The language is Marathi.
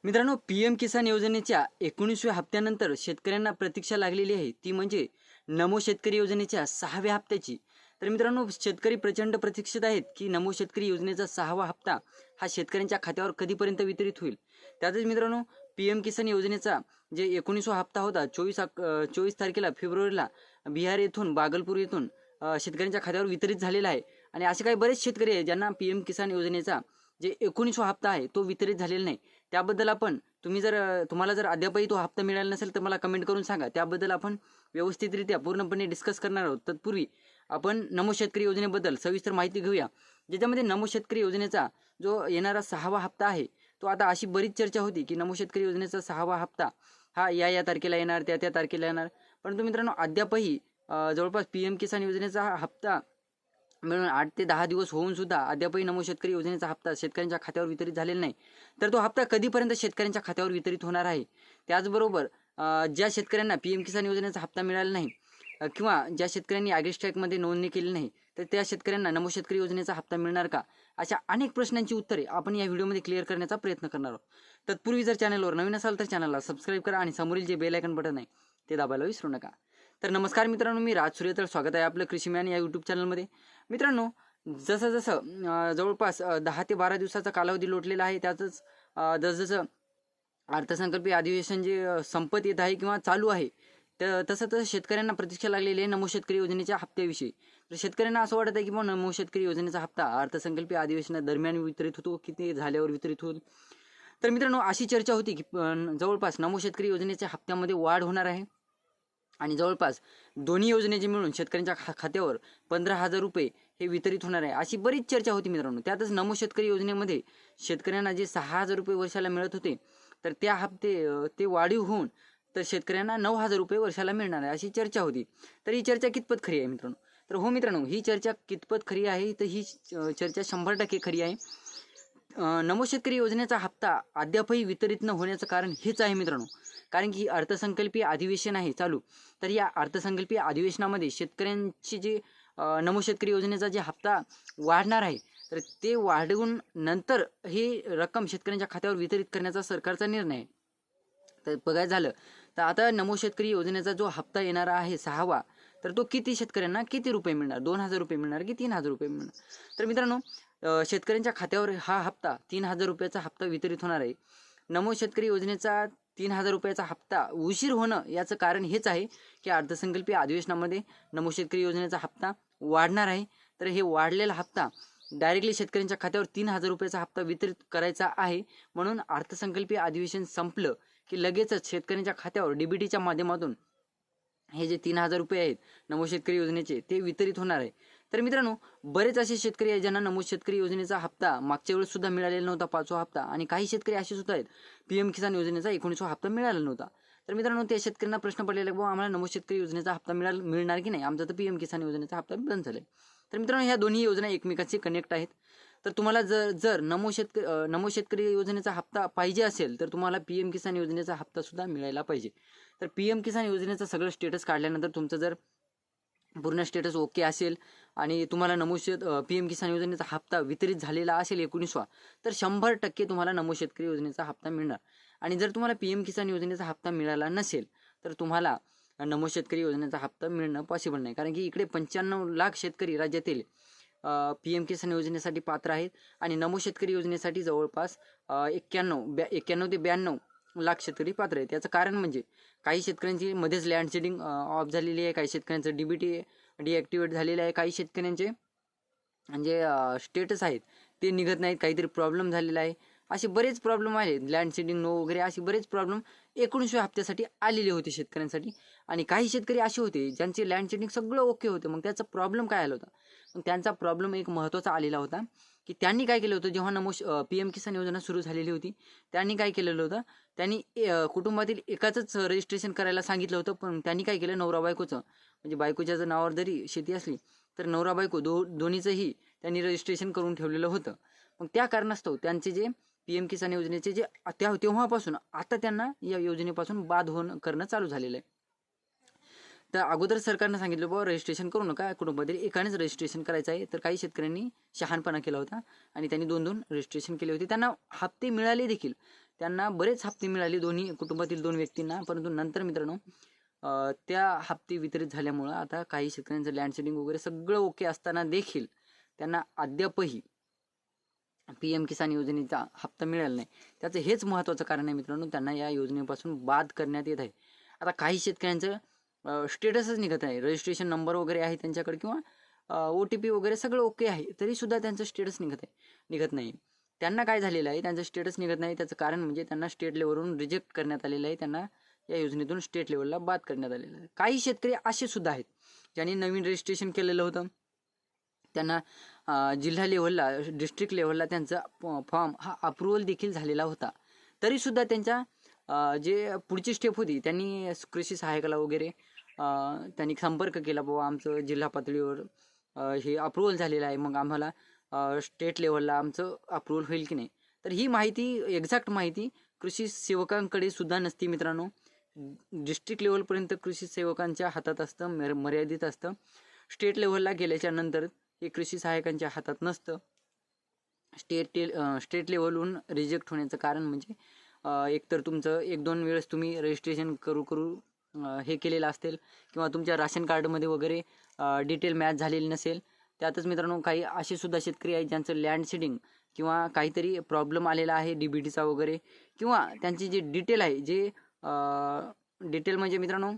मित्रांनो, पी एम किसान योजनेच्या 19व्या हप्त्यानंतर शेतकऱ्यांना प्रतीक्षा लागलेली आहे. ती म्हणजे नमो शेतकरी योजनेच्या 6व्या हप्त्याची. तर मित्रांनो, शेतकरी प्रचंड प्रतीक्षित आहेत की नमो शेतकरी योजनेचा 6वा हप्ता हा शेतकऱ्यांच्या खात्यावर कधीपर्यंत वितरित होईल. त्यातच मित्रांनो, पी एम किसान योजनेचा जे 19वा हप्ता होता 24 तारखेला फेब्रुवारीला बिहार येथून, बागलपूर येथून शेतकऱ्यांच्या खात्यावर वितरित झालेला आहे. आणि असे काही बरेच शेतकरी आहेत ज्यांना पी एम किसान योजनेचा जे 19वा हप्ता आहे तो वितरित झालेला नाही. त्याबद्दल आपण तुम्हाला जर अद्यापही तो हप्ता मिळाला नसेल तर मला कमेंट करून सांगा. त्याबद्दल आपण व्यवस्थितरित्या पूर्णपणे डिस्कस करणार आहोत. तत्पूर्वी आपण नमो शेतकरी योजनेबद्दल सविस्तर माहिती घेऊया. ज्याच्यामध्ये नमो शेतकरी योजनेचा जो येणारा 6वा हप्ता आहे तो आता अशी बरीच चर्चा होती की नमो शेतकरी योजनेचा 6वा हप्ता हा या तारखेला येणार, त्या तारखेला येणार. परंतु मित्रांनो, अद्यापही जवळपास पी एम किसान योजनेचा हा हप्ता मिळून 8 ते 10 दिवस होऊन सुद्धा अद्यापही नमो शेतकरी योजनेचा हप्ता शेतकऱ्यांच्या खात्यावर वितरित झालेला नाही. तर तो हप्ता कधीपर्यंत शेतकऱ्यांच्या खात्यावर वितरित होणार आहे? त्याचबरोबर ज्या शेतकऱ्यांना पी एम किसान योजनेचा हप्ता मिळाला नाही किंवा ज्या शेतकऱ्यांनी ॲग्रीस्ट्रॅकमध्ये नोंदणी केली नाही तर त्या शेतकऱ्यांना नमो शेतकरी योजनेचा हप्ता मिळणार का? अशा अनेक प्रश्नांची उत्तरे आपण या व्हिडिओमध्ये क्लिअर करण्याचा प्रयत्न करणार आहोत. तत्पूर्वी जर चॅनलवर नवीन असाल तर चॅनलला सबस्क्राईब करा आणि समोरील जे बेल आयकन बटन आहे ते दाबायला विसरू नका. तर नमस्कार मित्रांनो, मी राज सूर्यतळ, स्वागत आहे आपलं कृषीमॅन या यूट्यूब चॅनलमध्ये. मित्रांनो, जसं जसं जवळपास 10 ते 12 दिवसाचा कालावधी लोटलेला आहे, त्यातच जसं अर्थसंकल्पीय अधिवेशन जे संपत येत आहे किंवा चालू आहे, तर तसं शेतकऱ्यांना प्रतीक्षा लागलेली आहे नमो शेतकरी योजनेच्या हप्त्याविषयी. तर शेतकऱ्यांना असं वाटत आहे की मग नमो शेतकरी योजनेचा हप्ता अर्थसंकल्पीय अधिवेशनादरम्यान वितरित होतो, किती झाल्यावर वितरित होईल. तर मित्रांनो, अशी चर्चा होती की जवळपास नमो शेतकरी योजनेच्या हप्त्यामध्ये वाढ होणार आहे आणि जवळपास दोन्ही योजनेचे मिळून शेतकऱ्यांच्या खात्यावर 15,000 रुपये हे वितरित होणार आहे, अशी बरीच चर्चा होती मित्रांनो. त्यातच नमो शेतकरी योजनेमध्ये शेतकऱ्यांना जे 6,000 रुपये वर्षाला मिळत होते तर त्या हप्ते ते वाढीव होऊन तर शेतकऱ्यांना 9,000 रुपये वर्षाला मिळणार आहे, अशी चर्चा होती. तर ही चर्चा कितपत खरी आहे मित्रांनो? तर हो मित्रांनो, ही चर्चा कितपत खरी आहे तर ही चर्चा 100% खरी आहे. नमो शेतकरी योजनेचा हप्ता अद्यापही वितरित न होण्याचं कारण हेच आहे मित्रांनो. कारण की अर्थसंकल्पीय अधिवेशन आहे चालू. तर या अर्थसंकल्पीय अधिवेशनामध्ये शेतकऱ्यांची जे नमो शेतकरी योजनेचा जे हप्ता वाढणार आहे तर ते वाढवून नंतर ही रक्कम शेतकऱ्यांच्या खात्यावर वितरित करण्याचा सरकारचा निर्णय आहे. तर बघायचं झालं तर आता नमो शेतकरी योजनेचा जो हप्ता येणारा आहे 6वा, तर तो किती शेतकऱ्यांना किती रुपये मिळणार? 2,000 रुपये मिळणार की 3,000 रुपये मिळणार? तर मित्रांनो, शेतकऱ्यांच्या खात्यावर हा हप्ता 3,000 रुपयाचा हप्ता वितरित होणार आहे. नमो शेतकरी योजनेचा 3,000 रुपयाचा हप्ता उशीर होणं याचं कारण हेच आहे की अर्थसंकल्पीय अधिवेशनामध्ये नमो शेतकरी योजनेचा हप्ता वाढणार आहे. तर हे वाढलेला हप्ता डायरेक्टली शेतकऱ्यांच्या खात्यावर 3,000 रुपयाचा हप्ता वितरित करायचा आहे. म्हणून अर्थसंकल्पीय अधिवेशन संपलं की लगेचच शेतकऱ्यांच्या खात्यावर डीबीटीच्या माध्यमातून हे जे 3,000 रुपये आहेत नमो शेतकरी योजनेचे ते वितरित होणार आहे. तर मित्रांनो, बरेच असे शेतकरी आहेत ज्यांना नमो शेतकरी योजनेचा हप्ता मागच्या वेळेस सुद्धा मिळालेला नव्हता, 5वा हप्ता. आणि काही शेतकरी असे सुद्धा आहेत पी एम किसान योजनेचा 19वा हप्ता मिळाला नव्हता. तर मित्रांनो, त्या शेतकऱ्यांना प्रश्न पडलेला की आम्हाला नमो शेतकरी योजनेचा हप्ता मिळणार की नाही, आमचा तर पी एम किसान योजनेचा हप्ता बंद झाला. तर मित्रांनो, ह्या दोन्ही योजना एकमेकांशी कनेक्ट आहेत. तर तुम्हाला जर नमो शेतकरी योजनेचा हप्ता पाहिजे असेल तर तुम्हाला पी एम किसान योजनेचा हप्ता सुद्धा मिळायला पाहिजे. तर पी एम किसान योजनेचं सगळं स्टेटस काढल्यानंतर तुमचं जर पूर्ण स्टेटस ओके असेल आणि तुम्हाला पी एम किसान योजनेचा हप्ता वितरित झालेला असेल 19वा, तर 100% तुम्हाला नमो शेतकरी योजनेचा हप्ता मिळणार. आणि जर तुम्हाला पी एम किसान योजनेचा हप्ता मिळाला नसेल तर तुम्हाला नमो शेतकरी योजनेचा हप्ता मिळणं पॉसिबल नाही. कारण की इकडे 95 लाख शेतकरी राज्यातील पी एम किसान योजनेसाठी पात्र आहेत आणि नमो शेतकरी योजनेसाठी जवळपास 91 ते 92 लाख शेतकरी पात्र आहेत. याचं कारण म्हणजे काही शेतकऱ्यांची मध्येच लँड सीडिंग ऑफ झालेली आहे, काही शेतकऱ्यांचं डीबीटी डिॲक्टिवेट झालेलं आहे, काही शेतकऱ्यांचे म्हणजे स्टेटस आहेत ते निघत नाहीत, काहीतरी प्रॉब्लेम झालेला आहे. असे बरेच प्रॉब्लेम आहेत, लँड सीडिंग नो वगैरे असे बरेच प्रॉब्लेम 19व्या हप्त्यासाठी आलेले होते शेतकऱ्यांसाठी. आणि काही शेतकरी असे होते ज्यांचे लँड सीडिंग सगळं ओके होतं, मग त्याचा प्रॉब्लेम काय आला होता? मग त्यांचा प्रॉब्लेम एक महत्त्वाचा आलेला होता की त्यांनी काय केलं होतं, जेव्हा पी एम किसान योजना सुरू झालेली होती त्यांनी काय केलेलं होतं, त्यांनी कुटुंबातील एकाच रजिस्ट्रेशन करायला सांगितलं होतं. पण त्यांनी काय केलं, नवरा बायकोचं म्हणजे बायकोच्या जर नावावर जरी शेती असली तर नवरा बायको दोन्हीचंही त्यांनी रजिस्ट्रेशन करून ठेवलेलं होतं. मग त्या कारणास्तव त्यांचे जे पी एम किसान योजनेचे जे तेव्हापासून आता त्यांना या योजनेपासून बाद करणं चालू झालेलं आहे. तर अगोदर सरकारनं सांगितलं बाबा रजिस्ट्रेशन करू नका, कुटुंबातील एकानेच रजिस्ट्रेशन करायचं आहे. तर काही शेतकऱ्यांनी शहाणपणा केला होता आणि त्यांनी 2-2 रजिस्ट्रेशन केले होते. त्यांना हप्ते मिळाले देखील, त्यांना बरेच हप्ते मिळाले दोन्ही कुटुंबातील 2 व्यक्तींना, परंतु नंतर मित्रांनो त्या हप्ते वितरित झाल्यामुळं आता काही शेतकऱ्यांचं लँड सीडिंग वगैरे सगळं ओके असताना देखील त्यांना अद्यापही PM किसान योजनेचा हप्ता मिळाला नाही. त्याचं हेच महत्त्वाचं कारण आहे मित्रांनो, त्यांना या योजनेपासून बाद करण्यात येत आहे. आता काही शेतकऱ्यांचं स्टेटसच निघत आहे, रजिस्ट्रेशन नंबर वगैरे आहे त्यांच्याकडे किंवा OTP वगैरे सगळं ओके आहे, तरीसुद्धा त्यांचं स्टेटस निघत नाही. त्यांना काय झालेलं आहे, त्यांचं स्टेटस निघत नाही, त्याचं कारण म्हणजे त्यांना स्टेट लेवलवरून रिजेक्ट करण्यात आलेलं आहे, त्यांना या योजनेतून स्टेट लेवलला बाद करण्यात आलेलं आहे. काही शेतकरी असे सुद्धा आहेत ज्यांनी नवीन रजिस्ट्रेशन केलेलं होतं, त्यांना जिल्हा लेवलला डिस्ट्रिक्ट लेवलला त्यांचा फॉर्म हा अप्रूव्हल देखील झालेला होता, तरीसुद्धा त्यांच्या जे पुढची स्टेप होती त्यांनी कृषी सहाय्यकाला वगैरे त्यांनी संपर्क केला, बाबा आमचं जिल्हा पातळीवर हे अप्रूव्हल झालेलं आहे, मग आम्हाला स्टेट लेवलला आमचं अप्रूव्हल होईल की नाही. तर ही माहिती, एक्झॅक्ट माहिती कृषी सेवकांकडे सुद्धा नसते मित्रांनो. डिस्ट्रिक्ट लेवलपर्यंत कृषी सेवकांच्या हातात असतं, मर्यादित असतं. स्टेट लेवलला गेल्याच्या नंतर हे कृषी सहाय्यकांच्या हातात नसतं. स्टेट लेवलहून रिजेक्ट होण्याचं कारण म्हणजे एकतर तुमचं 1-2 वेळेस तुम्ही रजिस्ट्रेशन करू हे केलेलं असेल, किंवा तुमच्या राशन कार्डमध्ये वगैरे डिटेल मॅच झालेली नसेल. त्यातच मित्रांनो काही असे सुद्धा शेतकरी आहेत ज्यांचं लँड सीडिंग किंवा काहीतरी प्रॉब्लेम आलेला आहे DBTचा वगैरे, किंवा त्यांची जी डिटेल आहे, जे डिटेल म्हणजे मित्रांनो